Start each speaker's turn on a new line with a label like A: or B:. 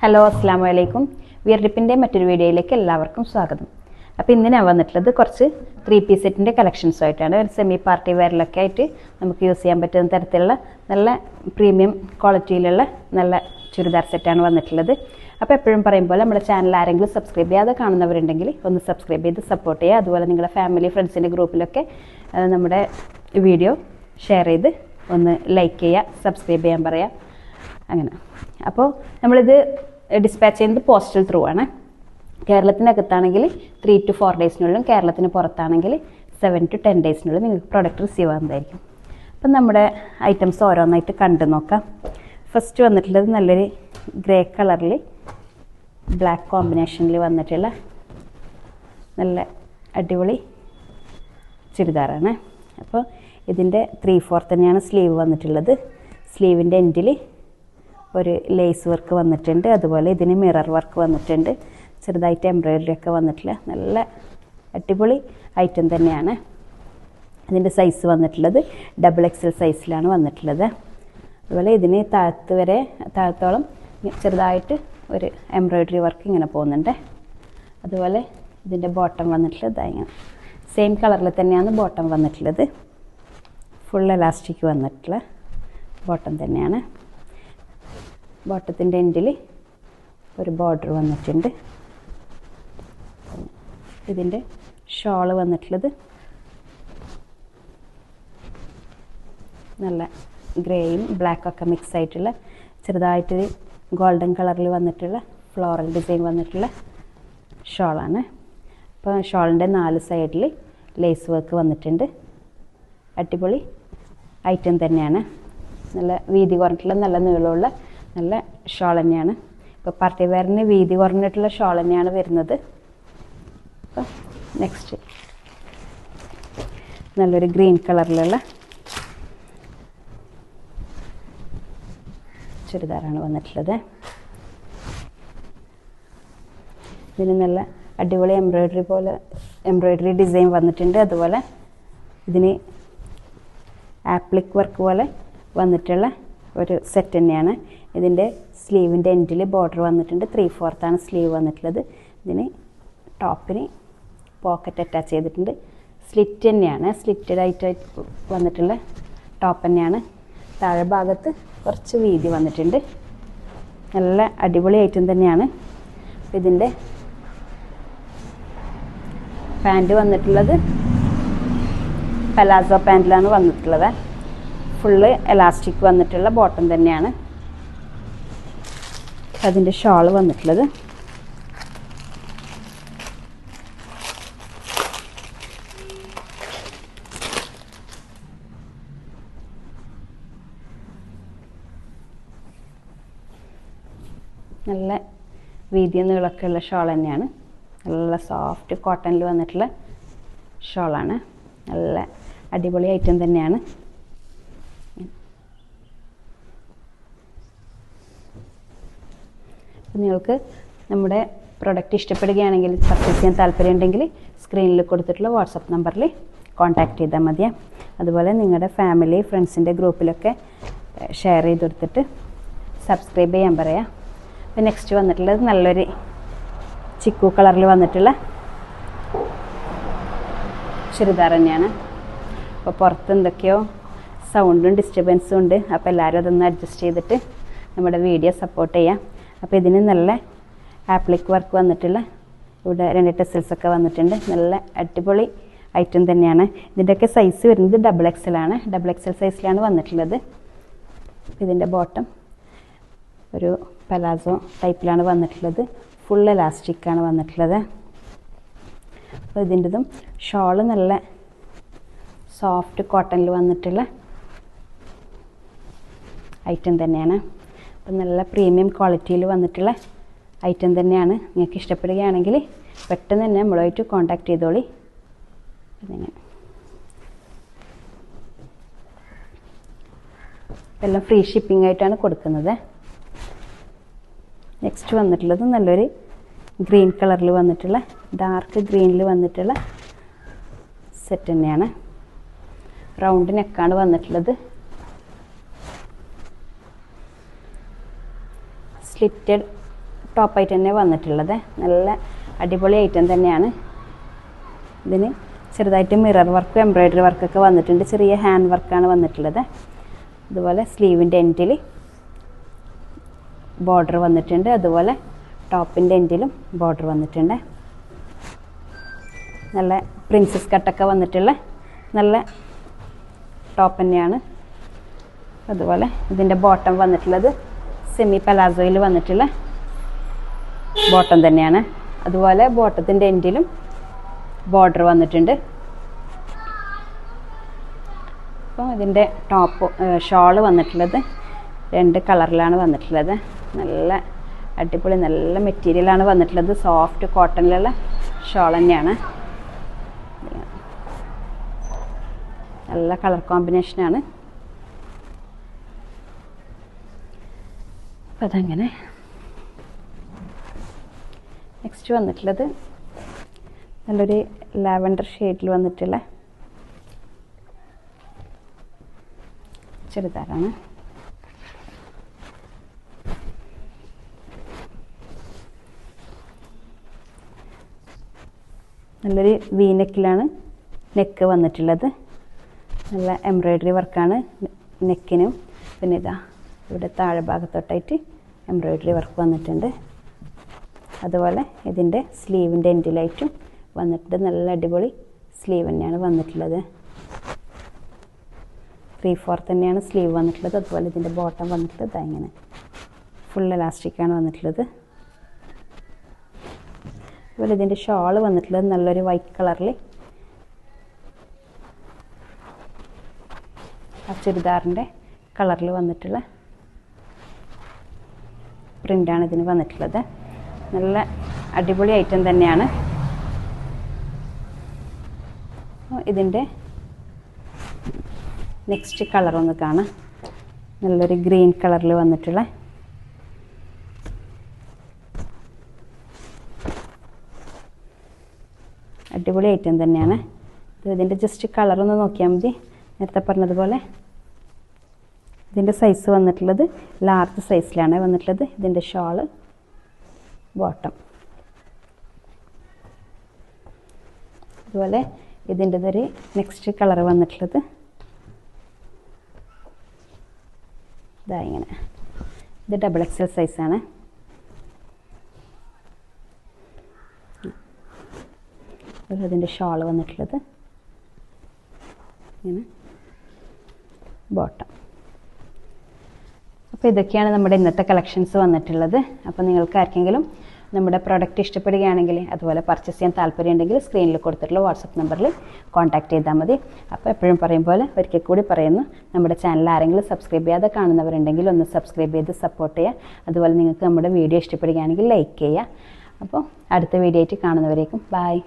A: Hello അസ്സാം വലൈക്കും. വിയർഡിപ്പിൻ്റെ മറ്റൊരു വീഡിയോയിലേക്ക് എല്ലാവർക്കും സ്വാഗതം. അപ്പോൾ ഇന്ന് ഞാൻ വന്നിട്ടുള്ളത് കുറച്ച് 3-piece സെറ്റിൻ്റെ കളക്ഷൻസുമായിട്ടാണ്. ഒരു സെമി പാർട്ടി വെയറിലൊക്കെ ആയിട്ട് നമുക്ക് യൂസ് ചെയ്യാൻ പറ്റുന്ന തരത്തിലുള്ള നല്ല പ്രീമിയം ക്വാളിറ്റിയിലുള്ള നല്ല ചുരിദാർ സെറ്റാണ് വന്നിട്ടുള്ളത്. അപ്പോൾ എപ്പോഴും പറയുമ്പോൾ നമ്മുടെ ചാനൽ ആരെങ്കിലും സബ്സ്ക്രൈബ് ചെയ്യാതെ കാണുന്നവരുണ്ടെങ്കിൽ ഒന്ന് സബ്സ്ക്രൈബ് ചെയ്ത് സപ്പോർട്ട് ചെയ്യുക. അതുപോലെ നിങ്ങളുടെ ഫാമിലി ഫ്രണ്ട്സിൻ്റെ ഗ്രൂപ്പിലൊക്കെ നമ്മുടെ വീഡിയോ ഷെയർ ചെയ്ത് ഒന്ന് ലൈക്ക് ചെയ്യുക, സബ്സ്ക്രൈബ് ചെയ്യാൻ പറയുക. അങ്ങനെ അപ്പോൾ നമ്മളിത് ഡിസ്പാച്ച് ചെയ്യുന്നത് പോസ്റ്റൽ ത്രൂ ആണ്. കേരളത്തിനകത്താണെങ്കിൽ 3 to 4 ഡേയ്സിനുള്ളിലും കേരളത്തിന് പുറത്താണെങ്കിൽ 7 to 10 ഡേയ്സിനുള്ളിൽ നിങ്ങൾക്ക് പ്രോഡക്റ്റ് റിസീവ് ആകുന്നതായിരിക്കും. അപ്പം നമ്മുടെ ഐറ്റംസ് ഓരോന്നായിട്ട് കണ്ടു നോക്കാം. ഫസ്റ്റ് വന്നിട്ടുള്ളത് നല്ലൊരു ഗ്രേ കളറിൽ ബ്ലാക്ക് കോമ്പിനേഷനിൽ വന്നിട്ടുള്ള നല്ല അടിപൊളി ചുരിദാറാണ്. അപ്പോൾ ഇതിൻ്റെ 3/4 തന്നെയാണ് സ്ലീവ് വന്നിട്ടുള്ളത്. സ്ലീവിൻ്റെ എൻഡിൽ ഒരു ലേസ് വർക്ക് വന്നിട്ടുണ്ട്. അതുപോലെ ഇതിന് മിറർ വർക്ക് വന്നിട്ടുണ്ട്. ചെറുതായിട്ട് എംബ്രോയിഡറി ഒക്കെ വന്നിട്ടുള്ള നല്ല അടിപൊളി ഐറ്റം തന്നെയാണ്. ഇതിൻ്റെ സൈസ് വന്നിട്ടുള്ളത് XXL സൈസിലാണ് വന്നിട്ടുള്ളത്. അതുപോലെ ഇതിന് താഴത്തോളം ചെറുതായിട്ട് ഒരു എംബ്രോയിഡറി വർക്ക് ഇങ്ങനെ പോകുന്നുണ്ട്. അതുപോലെ ഇതിൻ്റെ ബോട്ടം വന്നിട്ടുള്ളത് ഇങ്ങനെ സെയിം കളറിൽ തന്നെയാണ് ബോട്ടം വന്നിട്ടുള്ളത്. ഫുൾ എലാസ്റ്റിക് വന്നിട്ടുള്ള ബോട്ടം തന്നെയാണ്. ബോട്ടത്തിൻ്റെ എൻഡിൽ ഒരു ബോർഡർ വന്നിട്ടുണ്ട്. ഇതിൻ്റെ ഷോള് വന്നിട്ടുള്ളത് നല്ല ഗ്രേയും ബ്ലാക്കൊക്കെ മിക്സ് ആയിട്ടുള്ള ചെറുതായിട്ടൊരു ഗോൾഡൻ കളറിൽ വന്നിട്ടുള്ള ഫ്ലോറൽ ഡിസൈൻ വന്നിട്ടുള്ള ഷോളാണ്. അപ്പോൾ ഷോളിൻ്റെ 4 സൈഡിൽ ലേസ് വർക്ക് വന്നിട്ടുണ്ട്. അടിപൊളി ഐറ്റം തന്നെയാണ്. നല്ല വീതി കുറഞ്ഞിട്ടുള്ള നല്ല നീളമുള്ള നല്ല ഷോൾ തന്നെയാണ്. ഇപ്പോൾ പാർട്ടി വെയറിന് വീതി കുറഞ്ഞിട്ടുള്ള ഷോൾ തന്നെയാണ് വരുന്നത്. അപ്പോൾ നെക്സ്റ്റ് നല്ലൊരു ഗ്രീൻ കളറിലുള്ള ചുരിദാറാണ് വന്നിട്ടുള്ളത്. ഇതിന് നല്ല അടിപൊളി എംബ്രോയിഡറി ഡിസൈൻ വന്നിട്ടുണ്ട്. അതുപോലെ ഇതിന് ആപ്ലിക് വർക്ക് പോലെ വന്നിട്ടുള്ള ഒരു സെറ്റ് തന്നെയാണ്. ഇതിൻ്റെ സ്ലീവിൻ്റെ എൻഡിൽ ബോർഡർ വന്നിട്ടുണ്ട്. 3/4 സ്ലീവ് വന്നിട്ടുള്ളത്. ഇതിന് ടോപ്പിന് പോക്കറ്റ് അറ്റാച്ച് ചെയ്തിട്ടുണ്ട്. സ്ലിറ്റ് തന്നെയാണ്, സ്ലിറ്റഡ് ആയിട്ട് വന്നിട്ടുള്ള ടോപ്പ് തന്നെയാണ്. താഴെ ഭാഗത്ത് കുറച്ച് വീതി വന്നിട്ടുണ്ട്. നല്ല അടിപൊളി ഐറ്റം തന്നെയാണ്. ഇതിൻ്റെ പാൻറ്റ് വന്നിട്ടുള്ളത് പലാസോ പാൻറ്റിലാണ് വന്നിട്ടുള്ളത്. ഫുള്ള് എലാസ്റ്റിക് വന്നിട്ടുള്ള ബോട്ടം തന്നെയാണ്. അതിൻ്റെ ഷോള് വന്നിട്ടുള്ളത് നല്ല വീതി നീളമൊക്കെ ഉള്ള ഷോൾ തന്നെയാണ്. നല്ല സോഫ്റ്റ് കോട്ടണിൽ വന്നിട്ടുള്ള ഷോളാണ്. നല്ല അടിപൊളി ഐറ്റം തന്നെയാണ്. നിങ്ങൾക്ക് നമ്മുടെ പ്രൊഡക്റ്റ് ഇഷ്ടപ്പെടുകയാണെങ്കിൽ പർച്ചേസ് ചെയ്യാൻ താല്പര്യമുണ്ടെങ്കിൽ സ്ക്രീനിൽ കൊടുത്തിട്ടുള്ള വാട്സപ്പ് നമ്പറിൽ കോൺടാക്റ്റ് ചെയ്താൽ മതി. അതുപോലെ നിങ്ങളുടെ ഫാമിലി ഫ്രണ്ട്സിൻ്റെ ഗ്രൂപ്പിലൊക്കെ ഷെയർ ചെയ്ത് കൊടുത്തിട്ട് സബ്സ്ക്രൈബ് ചെയ്യാൻ പറയാം. അപ്പോൾ നെക്സ്റ്റ് വന്നിട്ടുള്ളത് നല്ലൊരു ചിക്കു കളറിൽ വന്നിട്ടുള്ള ചുരിദാർ തന്നെയാണ്. അപ്പോൾ പുറത്ത് എന്തൊക്കെയോ സൗണ്ടും ഡിസ്റ്റർബൻസും ഉണ്ട്. അപ്പോൾ എല്ലാവരും അതൊന്ന് അഡ്ജസ്റ്റ് ചെയ്തിട്ട് നമ്മുടെ വീഡിയോ സപ്പോർട്ട് ചെയ്യാം. അപ്പോൾ ഇതിന് നല്ല ആപ്ലിക് വർക്ക് വന്നിട്ടുള്ള ഇവിടെ 2 ടെസൽസ് ഒക്കെ വന്നിട്ടുണ്ട്. നല്ല അടിപൊളി ഐറ്റം തന്നെയാണ്. ഇതിൻ്റെയൊക്കെ സൈസ് വരുന്നത് XXL ആണ്. XXL സൈസിലാണ് വന്നിട്ടുള്ളത്. ഇതിൻ്റെ ബോട്ടം ഒരു പലാസോ ടൈപ്പിലാണ് വന്നിട്ടുള്ളത്. ഫുൾ എലാസ്റ്റിക്കാണ് വന്നിട്ടുള്ളത്. അപ്പോൾ ഇതിൻ്റെതും ഷോള് നല്ല സോഫ്റ്റ് കോട്ടണിൽ വന്നിട്ടുള്ള ഐറ്റം തന്നെയാണ്. അപ്പം നല്ല പ്രീമിയം ക്വാളിറ്റിയിൽ വന്നിട്ടുള്ള ഐറ്റം തന്നെയാണ്. നിങ്ങൾക്ക് ഇഷ്ടപ്പെടുകയാണെങ്കിൽ പെട്ടെന്ന് തന്നെ നമ്മളുമായിട്ട് കോൺടാക്റ്റ് ചെയ്തോളി. ഇതിങ്ങനെ എല്ലാം ഫ്രീ ഷിപ്പിംഗ് ആയിട്ടാണ് കൊടുക്കുന്നത്. നെക്സ്റ്റ് വന്നിട്ടുള്ളത് നല്ലൊരു ഗ്രീൻ കളറിൽ വന്നിട്ടുള്ള ഡാർക്ക് ഗ്രീനിൽ വന്നിട്ടുള്ള സെറ്റ് തന്നെയാണ്. റൗണ്ട് നെക്കാണ് വന്നിട്ടുള്ളത്. സ്ലിറ്റഡ് ടോപ്പായിട്ട് തന്നെ വന്നിട്ടുള്ളത്. നല്ല അടിപൊളി ഐറ്റം തന്നെയാണ്. ഇതിന് ചെറുതായിട്ട് മിറർ വർക്കും എംബ്രോയ്ഡറി വർക്കൊക്കെ വന്നിട്ടുണ്ട്. ചെറിയ ഹാൻഡ് വർക്കാണ് വന്നിട്ടുള്ളത്. അതുപോലെ സ്ലീവിൻ്റെ എൻഡിൽ ബോർഡർ വന്നിട്ടുണ്ട്. അതുപോലെ ടോപ്പിൻ്റെ എൻഡിലും ബോർഡർ വന്നിട്ടുണ്ട്. നല്ല പ്രിൻസസ് കട്ടൊക്കെ വന്നിട്ടുള്ള നല്ല ടോപ്പ് തന്നെയാണ്. അതുപോലെ ഇതിൻ്റെ ബോട്ടം വന്നിട്ടുള്ളത് സെമി പലാസോയിൽ വന്നിട്ടുള്ള ബോട്ടം തന്നെയാണ്. അതുപോലെ ബോട്ടത്തിൻ്റെ എൻഡിലും ബോർഡർ വന്നിട്ടുണ്ട്. അപ്പോൾ ഇതിൻ്റെ ഷോള് വന്നിട്ടുള്ളത് 2 കളറിലാണ് വന്നിട്ടുള്ളത്. നല്ല അടിപൊളി നല്ല മെറ്റീരിയലാണ് വന്നിട്ടുള്ളത്. സോഫ്റ്റ് കോട്ടണിലുള്ള ഷോൾ തന്നെയാണ്. നല്ല കളർ കോമ്പിനേഷനാണ്. അപ്പം അതങ്ങനെ നെക്സ്റ്റ് വന്നിട്ടുള്ളത് നല്ലൊരു ലാവൻഡർ ഷെയ്ഡിൽ വന്നിട്ടുള്ള ചുരിദാറാണ്. നല്ലൊരു വി നെക്കിലാണ് നെക്ക് വന്നിട്ടുള്ളത്. നല്ല എംബ്രോയ്ഡറി വർക്കാണ് നെക്കിനും. പിന്നെ ഇതാ ഇവിടെ താഴെ ഭാഗത്തോട്ടായിട്ട് എംബ്രോയ്ഡറി വർക്ക് വന്നിട്ടുണ്ട്. അതുപോലെ ഇതിൻ്റെ സ്ലീവിൻ്റെ എൻഡിലായിട്ടും വന്നിട്ടുണ്ട്. നല്ല അടിപൊളി സ്ലീവ് തന്നെയാണ് വന്നിട്ടുള്ളത്. 3/4 തന്നെയാണ് സ്ലീവ് വന്നിട്ടുള്ളത്. അതുപോലെ ഇതിൻ്റെ ബോട്ടം വന്നിട്ടുള്ളത് ഇങ്ങനെ ഫുൾ എലാസ്റ്റിക്കാണ് വന്നിട്ടുള്ളത്. അതുപോലെ ഇതിൻ്റെ ഷോള് വന്നിട്ടുള്ളത് നല്ലൊരു വൈറ്റ് കളറിൽ ആ ചുരിദാറിൻ്റെ കളറിൽ വന്നിട്ടുള്ള പ്രിൻ്റാണ് ഇതിന് വന്നിട്ടുള്ളത്. നല്ല അടിപൊളി ഐറ്റം തന്നെയാണ്. ഇതിൻ്റെ നെക്സ്റ്റ് കളറൊന്ന് കാണാം. നല്ലൊരു ഗ്രീൻ കളറിൽ വന്നിട്ടുള്ള അടിപൊളി ഐറ്റം തന്നെയാണ്. ഇതിൻ്റെ ജസ്റ്റ് കളറൊന്ന് നോക്കിയാൽ മതി. നേരത്തെ പറഞ്ഞതുപോലെ ഇതിൻ്റെ സൈസ് വന്നിട്ടുള്ളത് ലാർജ് സൈസിലാണ് വന്നിട്ടുള്ളത്. ഇതിൻ്റെ ഷോള് ബോട്ടം. അതുപോലെ ഇതിൻ്റെതൊരു നെക്സ്റ്റ് കളർ വന്നിട്ടുള്ളത് ഇതാ ഇങ്ങനെ. ഇത് XXL സൈസാണ്. ഇതിൻ്റെ ഷോൾ വന്നിട്ടുള്ളത് ഇങ്ങനെ ബോട്ടം. അപ്പോൾ ഇതൊക്കെയാണ് നമ്മുടെ ഇന്നത്തെ കളക്ഷൻസ് വന്നിട്ടുള്ളത്. അപ്പോൾ നിങ്ങൾക്ക് ആർക്കെങ്കിലും നമ്മുടെ പ്രോഡക്റ്റ് ഇഷ്ടപ്പെടുകയാണെങ്കിൽ അതുപോലെ പർച്ചേസ് ചെയ്യാൻ താല്പര്യമുണ്ടെങ്കിൽ സ്ക്രീനിൽ കൊടുത്തിട്ടുള്ള വാട്സപ്പ് നമ്പറിൽ കോൺടാക്റ്റ് ചെയ്താൽ മതി. അപ്പോൾ എപ്പോഴും പറയും പോലെ ഒരിക്കൽ കൂടി പറയുന്നു, നമ്മുടെ ചാനൽ ആരെങ്കിലും സബ്സ്ക്രൈബ് ചെയ്യാതെ കാണുന്നവരുണ്ടെങ്കിൽ ഒന്ന് സബ്സ്ക്രൈബ് ചെയ്ത് സപ്പോർട്ട് ചെയ്യുക. അതുപോലെ നിങ്ങൾക്ക് നമ്മുടെ വീഡിയോ ഇഷ്ടപ്പെടുകയാണെങ്കിൽ ലൈക്ക് ചെയ്യുക. അപ്പോൾ അടുത്ത വീഡിയോ ആയിട്ട് കാണുന്നവരേക്കും ബൈ.